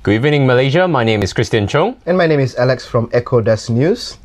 Good evening, Malaysia. My name is Christian Chong. And my name is Alex from Echo Desk News.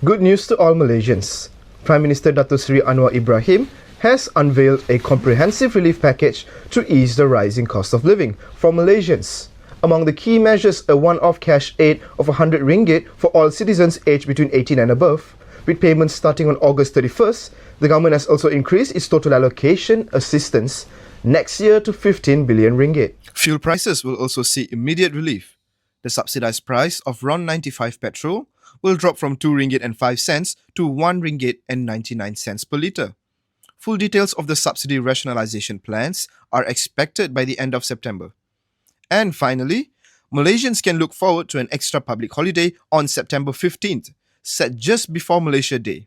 Good news to all Malaysians. Prime Minister Dato Sri Anwar Ibrahim has unveiled a comprehensive relief package to ease the rising cost of living for Malaysians. Among the key measures, a one-off cash aid of RM100 for all citizens aged between 18 and above. With payments starting on August 31st, the government has also increased its total allocation assistance next year to 15 billion ringgit. Fuel prices will also see immediate relief. The subsidized price of RON95 petrol will drop from RM2.05 to RM1.99 per litre. Full details of the subsidy rationalisation plans are expected by the end of September. And finally, Malaysians can look forward to an extra public holiday on September 15th, set just before Malaysia Day.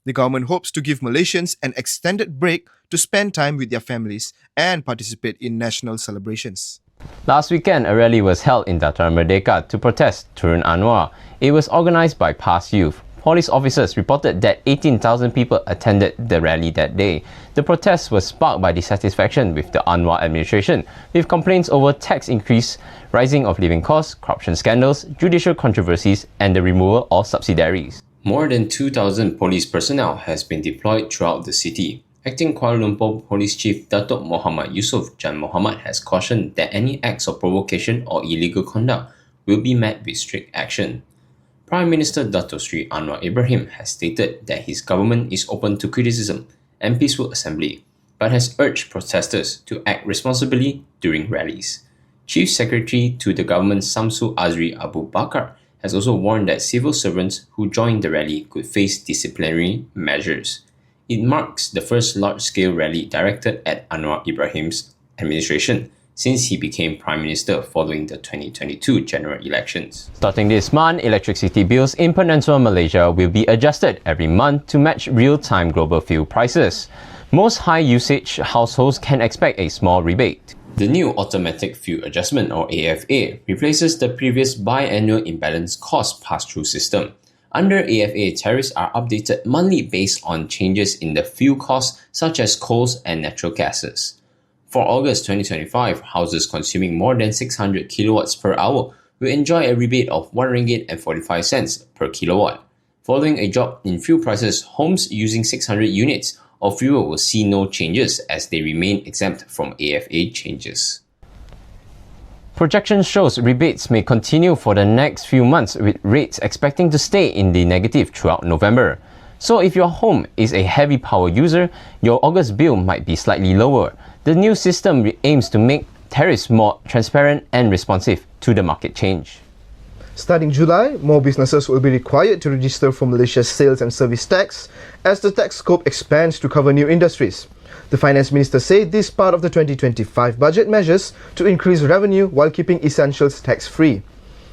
The government hopes to give Malaysians an extended break to spend time with their families and participate in national celebrations. Last weekend, a rally was held in Dataran Merdeka to protest Turun Anwar. It was organised by PAS Youth. Police officers reported that 18,000 people attended the rally that day. The protest was sparked by dissatisfaction with the Anwar administration, with complaints over tax increase, rising of living costs, corruption scandals, judicial controversies, and the removal of subsidiaries. More than 2,000 police personnel has been deployed throughout the city. Acting Kuala Lumpur Police Chief Datuk Muhammad Yusof Jan Muhammad has cautioned that any acts of provocation or illegal conduct will be met with strict action. Prime Minister Dato Sri Anwar Ibrahim has stated that his government is open to criticism and peaceful assembly, but has urged protesters to act responsibly during rallies. Chief Secretary to the government Samsul Azri Abu Bakar has also warned that civil servants who join the rally could face disciplinary measures. It marks the first large-scale rally directed at Anwar Ibrahim's administration since he became Prime Minister following the 2022 general elections. Starting this month, electricity bills in Peninsular Malaysia will be adjusted every month to match real-time global fuel prices. Most high-usage households can expect a small rebate. The new Automatic Fuel Adjustment or AFA replaces the previous biannual imbalance cost pass-through system. Under AFA, tariffs are updated monthly based on changes in the fuel costs such as coals and natural gases. For August 2025, houses consuming more than 600 kilowatts per hour will enjoy a rebate of RM1.45 per kilowatt. Following a drop in fuel prices, homes using 600 units of fuel will see no changes as they remain exempt from AFA changes. Projection shows rebates may continue for the next few months, with rates expecting to stay in the negative throughout November. So if your home is a heavy power user, your August bill might be slightly lower. The new system aims to make tariffs more transparent and responsive to the market change. Starting July, more businesses will be required to register for Malaysia's sales and service tax as the tax scope expands to cover new industries. The Finance Minister said this is part of the 2025 budget measures to increase revenue while keeping essentials tax-free.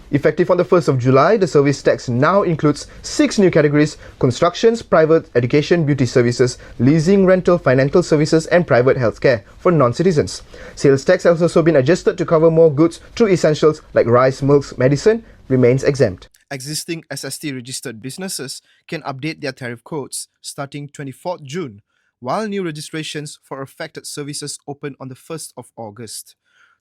Effective on the 1st of July, the service tax now includes 6 new categories: constructions, private education, beauty services, leasing, rental, financial services, and private healthcare for non-citizens. Sales tax has also been adjusted to cover more goods through essentials like rice, milk, medicine remains exempt. Existing SST-registered businesses can update their tariff codes starting 24th June, while new registrations for affected services open on the 1st of August.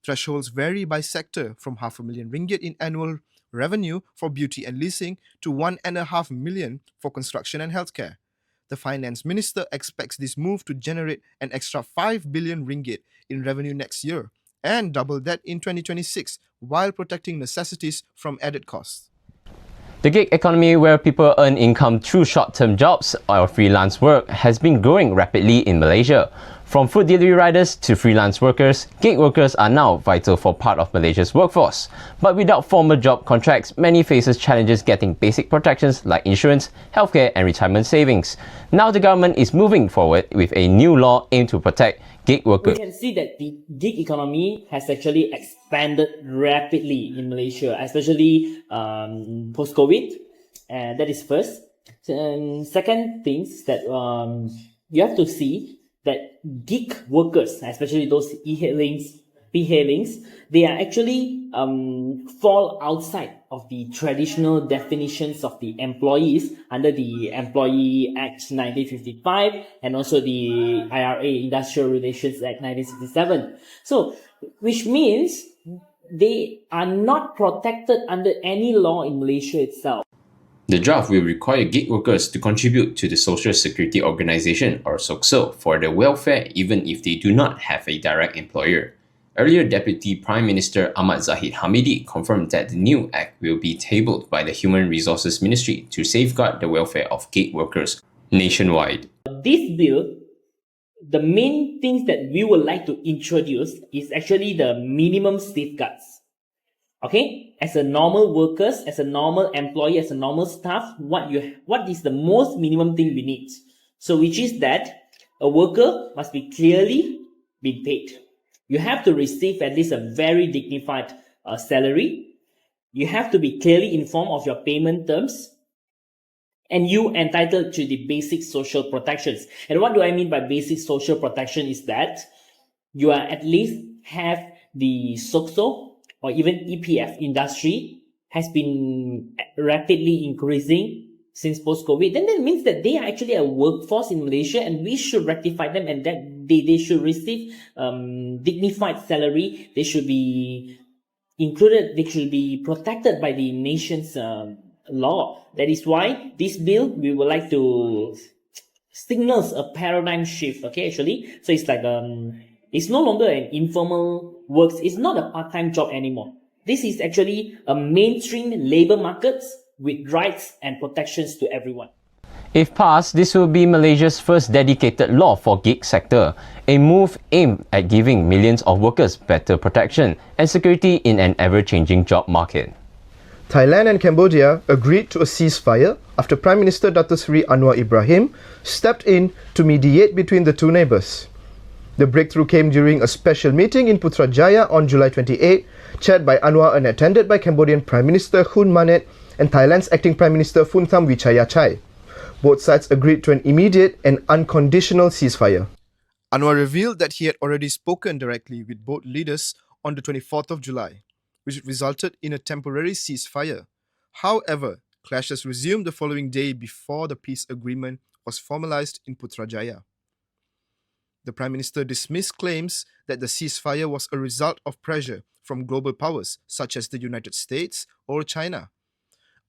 Thresholds vary by sector from RM500,000 in annual revenue for beauty and leasing to RM1.5 million for construction and healthcare. The Finance Minister expects this move to generate an extra RM5 billion in revenue next year and double that in 2026 while protecting necessities from added costs. The gig economy, where people earn income through short-term jobs or freelance work, has been growing rapidly in Malaysia. From food delivery riders to freelance workers, gig workers are now vital for part of Malaysia's workforce. But without formal job contracts, many faces challenges getting basic protections like insurance, healthcare and retirement savings. Now the government is moving forward with a new law aimed to protect gig workers. We can see that the gig economy has actually expanded rapidly in Malaysia, especially post-COVID. And that is first. And second things that you have to see that gig workers, especially those e-hailings, P-hailings, they are actually fall outside of the traditional definitions of the employees under the Employee Act 1955 and also the IRA Industrial Relations Act 1967. So, which means they are not protected under any law in Malaysia itself. The draft will require gig workers to contribute to the Social Security Organisation or SOCSO for their welfare even if they do not have a direct employer. Earlier, Deputy Prime Minister Ahmad Zahid Hamidi confirmed that the new act will be tabled by the Human Resources Ministry to safeguard the welfare of gig workers nationwide. This bill, the main things that we would like to introduce is actually the minimum safeguards. Okay, as a normal workers, as a normal employee, as a normal staff, what is the most minimum thing we need? So which is that a worker must be clearly being paid. You have to receive at least a very dignified salary. You have to be clearly informed of your payment terms. And you entitled to the basic social protections. And what do I mean by basic social protection is that you are at least have the SOCSO or even EPF industry has been rapidly increasing since post-COVID. Then that means that they are actually a workforce in Malaysia and we should rectify them and that they should receive dignified salary. They should be included, they should be protected by the nation's law. That is why this bill, we would like to signals a paradigm shift, okay, actually. So it's like, it's no longer an informal works. It's not a part-time job anymore. This is actually a mainstream labor market with rights and protections to everyone. If passed, this will be Malaysia's first dedicated law for gig sector, a move aimed at giving millions of workers better protection and security in an ever-changing job market. Thailand and Cambodia agreed to a ceasefire after Prime Minister Datuk Seri Anwar Ibrahim stepped in to mediate between the two neighbours. The breakthrough came during a special meeting in Putrajaya on July 28, chaired by Anwar and attended by Cambodian Prime Minister Hun Manet and Thailand's acting Prime Minister Phumtham Wechayachai. Both sides agreed to an immediate and unconditional ceasefire. Anwar revealed that he had already spoken directly with both leaders on the 24th of July, which resulted in a temporary ceasefire. However, clashes resumed the following day before the peace agreement was formalized in Putrajaya. The Prime Minister dismissed claims that the ceasefire was a result of pressure from global powers such as the United States or China.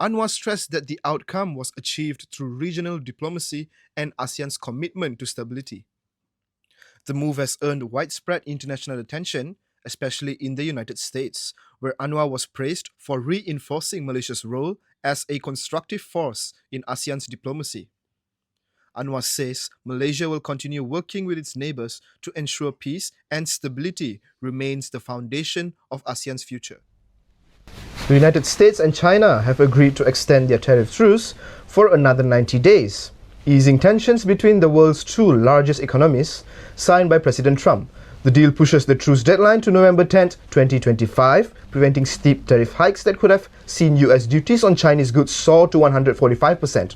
Anwar stressed that the outcome was achieved through regional diplomacy and ASEAN's commitment to stability. The move has earned widespread international attention, especially in the United States, where Anwar was praised for reinforcing Malaysia's role as a constructive force in ASEAN's diplomacy. Anwar says Malaysia will continue working with its neighbours to ensure peace and stability remains the foundation of ASEAN's future. The United States and China have agreed to extend their tariff truce for another 90 days, easing tensions between the world's two largest economies, signed by President Trump. The deal pushes the truce deadline to November 10, 2025, preventing steep tariff hikes that could have seen US duties on Chinese goods soar to 145%,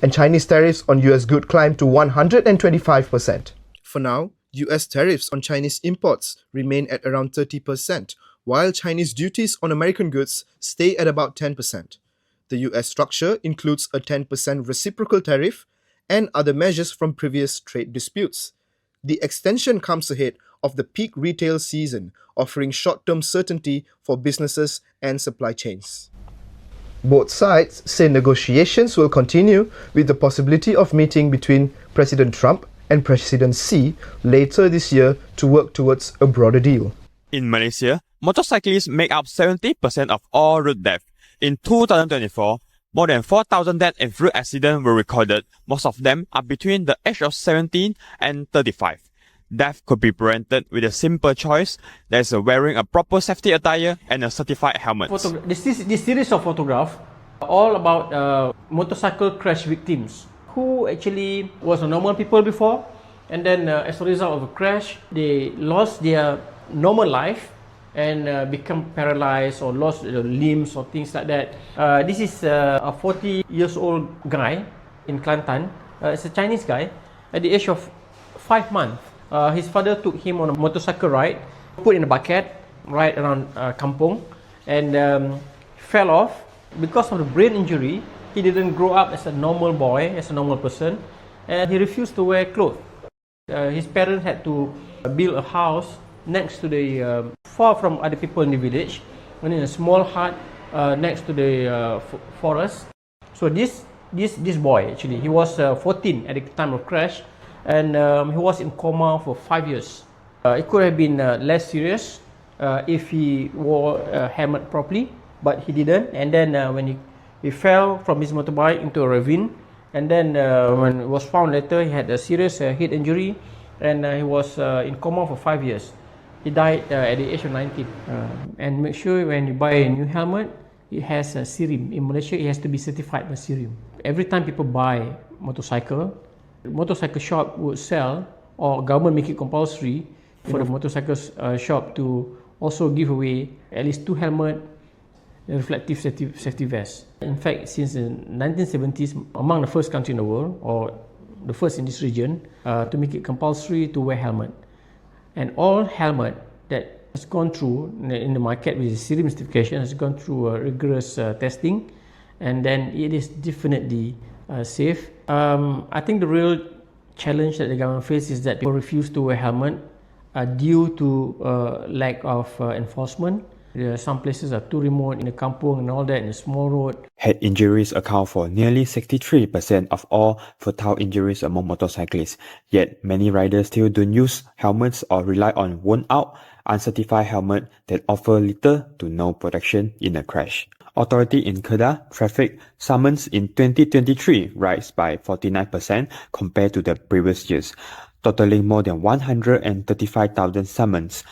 and Chinese tariffs on US goods climb to 125%. For now, US tariffs on Chinese imports remain at around 30%, while Chinese duties on American goods stay at about 10%. The US structure includes a 10% reciprocal tariff and other measures from previous trade disputes. The extension comes ahead of the peak retail season, offering short-term certainty for businesses and supply chains. Both sides say negotiations will continue with the possibility of meeting between President Trump and President Xi later this year to work towards a broader deal. In Malaysia, motorcyclists make up 70% of all road deaths. In 2024, more than 4,000 deaths in road accidents were recorded. Most of them are between the age of 17 and 35. Death could be prevented with a simple choice. That is wearing a proper safety attire and a certified helmet. This series of photographs are all about motorcycle crash victims who actually was a normal people before, and then as a result of a crash, they lost their normal life and become paralyzed or lost limbs or things like that. This is a 40-year-old guy in Kelantan. It's a Chinese guy. At the age of 5 months, his father took him on a motorcycle ride, put in a bucket, right around Kampong, and fell off. Because of the brain injury, he didn't grow up as a normal boy, as a normal person, and he refused to wear clothes. His parents had to build a house next to the far from other people in the village, and in a small hut next to the forest. So this boy actually, he was 14 at the time of crash, and he was in coma for 5 years. It could have been less serious if he wore a helmet properly, but he didn't. And then when he fell from his motorbike into a ravine, and then when it was found later, he had a serious head injury, and he was in coma for 5 years. He died at the age of 19. And make sure when you buy a new helmet, it has a SIRIM. In Malaysia, it has to be certified by SIRIM. Every time people buy motorcycle, the motorcycle shop would sell, or government make it compulsory for the motorcycle shop to also give away at least 2 helmet, reflective safety vests. In fact, since the 1970s, among the first country in the world, or the first in this region, to make it compulsory to wear helmet. And all helmet that has gone through in the market with the SIRIM certification has gone through a rigorous testing, and then it is definitely safe. I think the real challenge that the government faces is that people refuse to wear helmet due to lack of enforcement. Some places are too remote in the kampung and all that, in a small road. Head injuries account for nearly 63% of all fatal injuries among motorcyclists, yet many riders still don't use helmets or rely on worn-out, uncertified helmets that offer little to no protection in a crash. Authority in Kedah traffic summons in 2023 rise by 49% compared to the previous years, totaling more than 135,000 summons.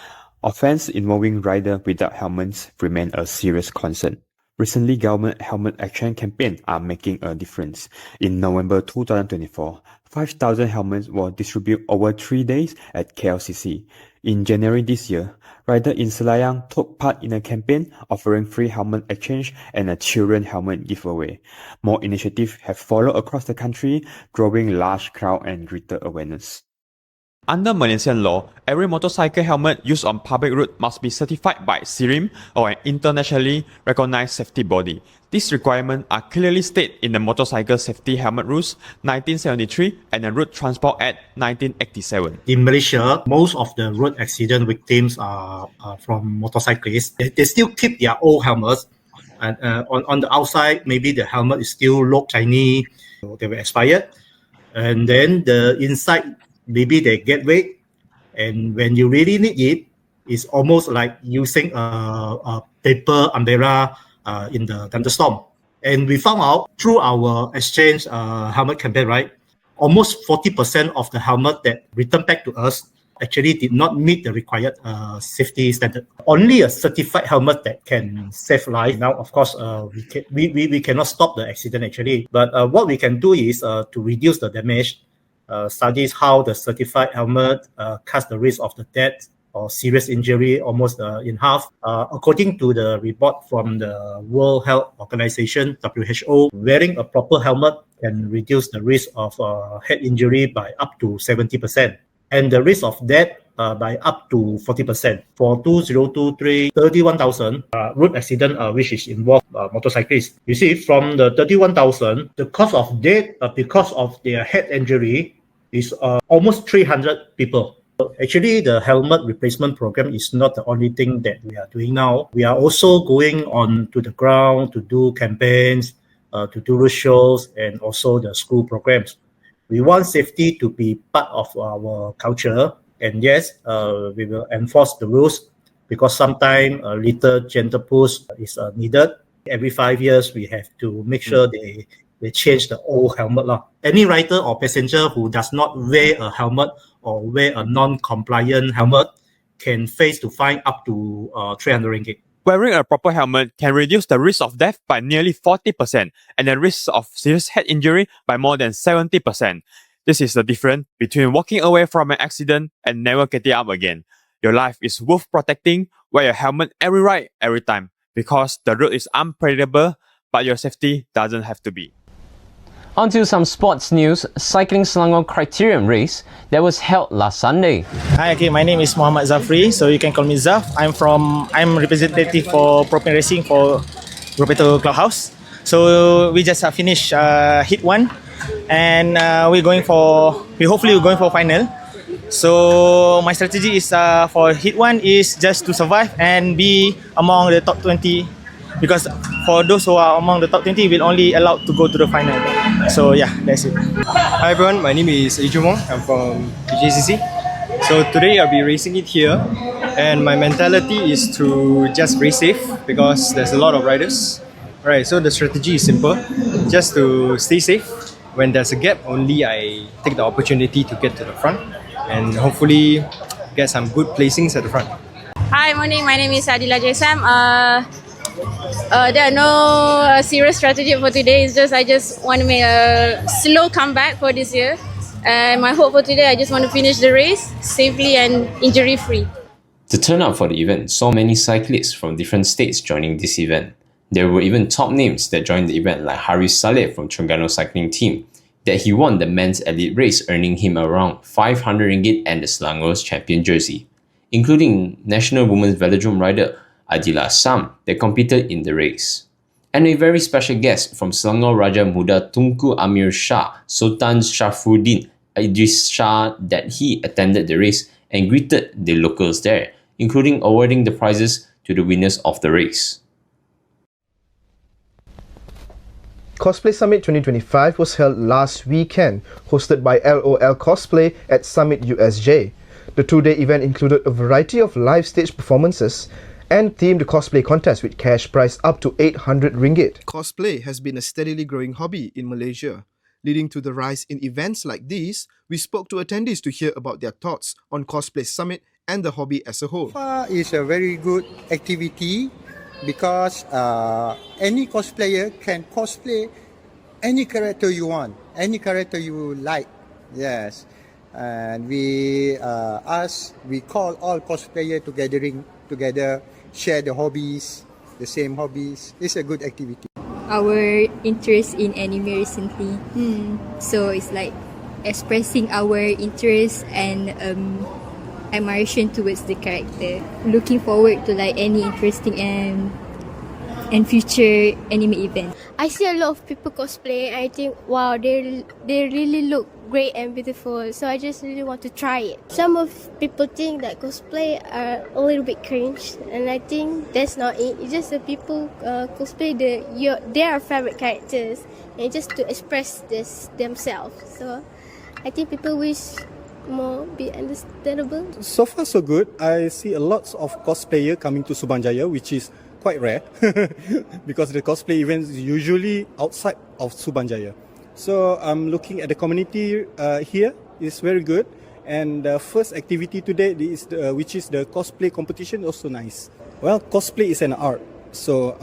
Offence involving rider without helmets remain a serious concern. Recently, government helmet action campaigns are making a difference. In November 2024, 5,000 helmets were distributed over 3 days at KLCC. In January this year, riders in Selayang took part in a campaign offering free helmet exchange and a children helmet giveaway. More initiatives have followed across the country, drawing large crowd and greater awareness. Under Malaysian law, every motorcycle helmet used on public road must be certified by SIRIM or an internationally recognized safety body. These requirements are clearly stated in the Motorcycle Safety Helmet Rules 1973 and the Road Transport Act 1987. In Malaysia, most of the road accident victims are from motorcyclists. They still keep their old helmets, and on the outside, maybe the helmet is still look shiny, they were expired, and then the inside, maybe they get wet, and when you really need it, it's almost like using a paper umbrella in the thunderstorm. And we found out through our exchange helmet campaign, right? Almost 40% of the helmet that returned back to us actually did not meet the required safety standard. Only a certified helmet that can save life. Now, of course, we cannot stop the accident actually, but what we can do is to reduce the damage. Studies how the certified helmet cuts the risk of the death or serious injury almost in half. According to the report from the World Health Organization, WHO, wearing a proper helmet can reduce the risk of head injury by up to 70%, and the risk of death by up to 40%. For 2023, 31,000 road accident which is involved motorcyclists. You see, from the 31,000, the cause of death because of their head injury is almost 300 people. Actually, the helmet replacement program is not the only thing that we are doing now. We are also going on to the ground to do campaigns, to do road shows, and also the school programs. We want safety to be part of our culture, and yes, we will enforce the rules because sometimes a little gentle push is needed. Every 5 years, we have to make sure they change the old helmet. Any rider or passenger who does not wear a helmet or wear a non-compliant helmet can face to fine up to 300 ringgit. Wearing a proper helmet can reduce the risk of death by nearly 40% and the risk of serious head injury by more than 70%. This is the difference between walking away from an accident and never getting up again. Your life is worth protecting. Wear your helmet every ride, every time, because the road is unpredictable, but your safety doesn't have to be. On to some sports news. Cycling Selangor Criterium race that was held last Sunday. Hi, okay, my name is Muhammad Zafri, so you can call me Zaf. I'm representative for Propane Racing for Roberto Clubhouse. So we just finished hit 1, and we're hopefully going for final. So my strategy is for hit one is just to survive and be among the top 20, because for those who are among the top 20 will only allowed to go to the final. So yeah, that's it. Hi everyone, my name is Adrian Wong. I'm from PJCC. So today I'll be racing it here, and my mentality is to just race safe because there's a lot of riders. Alright, so the strategy is simple, just to stay safe. When there's a gap, only I take the opportunity to get to the front and hopefully get some good placings at the front. Hi, morning. My name is Adila Jaisam. There are no serious strategy for today. It's just I just want to make a slow comeback for this year. And my hope for today, I just want to finish the race safely and injury-free. The turnout for the event saw many cyclists from different states joining this event. There were even top names that joined the event, like Haris Saleh from Terengganu Cycling Team, that he won the men's elite race, earning him around 500 ringgit and the Selangor's champion jersey, including national women's velodrome rider Adila Sam that competed in the race. And a very special guest from Selangor Raja Muda Tunku Amir Shah, Sultan Sharafuddin Idris Shah, that he attended the race and greeted the locals there, including awarding the prizes to the winners of the race. Cosplay Summit 2025 was held last weekend, hosted by LOL Cosplay at Summit USJ. The two-day event included a variety of live stage performances and themed cosplay contests with cash prize up to 800 ringgit. Cosplay has been a steadily growing hobby in Malaysia. Leading to the rise in events like these, we spoke to attendees to hear about their thoughts on Cosplay Summit and the hobby as a whole. It's a very good activity because any cosplayer can cosplay any character you want, any character you like. Yes, and we call all cosplayers together, share the hobbies, the same hobbies. It's a good activity. Our interest in anime recently, so it's like expressing our interest and admiration towards the character. Looking forward to like any interesting and future anime event. I see a lot of people cosplay. I think wow, they really look great and beautiful. So I just really want to try it. Some of people think that cosplay are a little bit cringe, and I think that's not it. It's just that people cosplay their favorite characters and just to express themselves. So I think people wish more be understandable. So far so good. I see a lot of cosplayer coming to Subanjaya, which is quite rare because the cosplay events usually outside of Subanjaya. So I'm looking at the community here. It's very good, and the first activity today is which is the cosplay competition, also nice. Well, cosplay is an art, so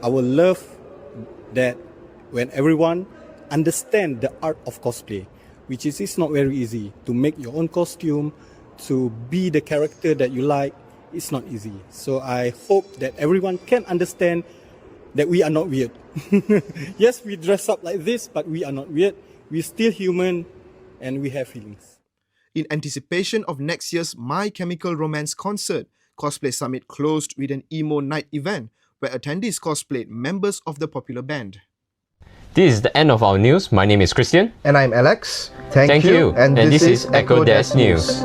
I would love that when everyone understand the art of cosplay, which is it's not very easy to make your own costume, to be the character that you like. It's not easy. So I hope that everyone can understand that we are not weird. Yes, we dress up like this, but we are not weird. We're still human and we have feelings. In anticipation of next year's My Chemical Romance concert, Cosplay Summit closed with an emo night event where attendees cosplayed members of the popular band. This is the end of our news. My name is Christian. And I'm Alex. Thank you. And this is Echo Desk News.